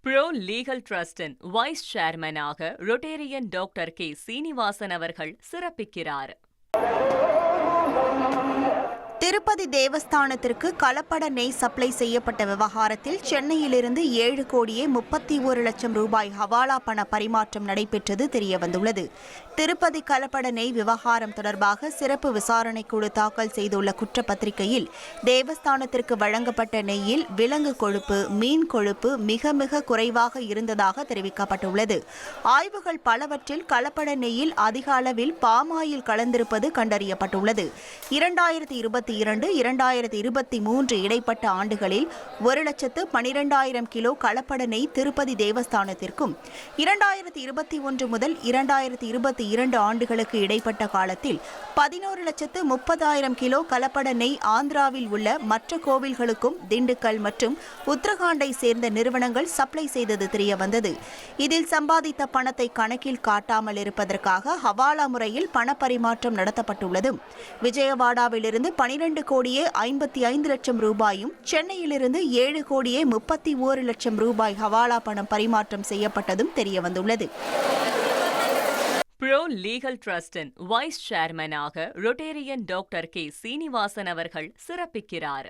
Bro legal டிரஸ்டின் vice சேர்மனாக Rotarian doctor K Srinivasan அவர்கள் சிறப்பிக்கிறார். திருப்பதி தேவஸ்தானத்திற்கு கலப்பட நெய் சப்ளை செய்யப்பட்ட விவகாரத்தில் சென்னையிலிருந்து 7,31,00,000 ரூபாய் ஹவாலா பண பரிமாற்றம் நடைபெற்றது தெரியவந்துள்ளது. திருப்பதி கலப்பட நெய் விவகாரம் தொடர்பாக சிறப்பு விசாரணை குழு தாக்கல் செய்துள்ள குற்றப்பத்திரிகையில் தேவஸ்தானத்திற்கு வழங்கப்பட்ட நெய்யில் விலங்கு கொழுப்பு, மீன் கொழுப்பு மிக மிக குறைவாக இருந்ததாக தெரிவிக்கப்பட்டுள்ளது. ஆய்வுகள் பலவற்றில் கலப்பட நெய்யில் அதிக அளவில் பாமாயில் கலந்திருப்பது கண்டறியப்பட்டுள்ளது. 2022-2023 இடைப்பட்ட ஆண்டுகளில் 1,12,000 கிலோ கலப்பட நெய் திருப்பதி தேவஸ்தானத்திற்கும் 2021 முதல் 2022 ஆண்டுகளுக்கு இடைப்பட்ட காலத்தில் 11,30,000 கிலோ கலப்பட நெய் ஆந்திராவில் உள்ள மற்ற கோவில்களுக்கும் திண்டுக்கல் மற்றும் உத்தரகாண்டை சேர்ந்த நிறுவனங்கள் சப்ளை செய்தது தெரியவந்தது. இதில் சம்பாதித்த பணத்தை கணக்கில் காட்டாமல் இருப்பதற்காக ஹவாலா முறையில் பணப்பரிமாற்றம் நடத்தப்பட்டுள்ளதும், விஜயவாடாவிலிருந்து 12,55,00,000 ரூபாயும், சென்னையிலிருந்து 7,31,00,000 ரூபாய் ஹவாலா பணம் பரிமாற்றம் செய்யப்பட்டதும் தெரியவந்துள்ளது. ப்ரோ லீகல் டிரஸ்டின் வைஸ் சேர்மனாக ரொட்டேரியன் டாக்டர் கே சீனிவாசன் அவர்கள் சிறப்பிக்கிறார்.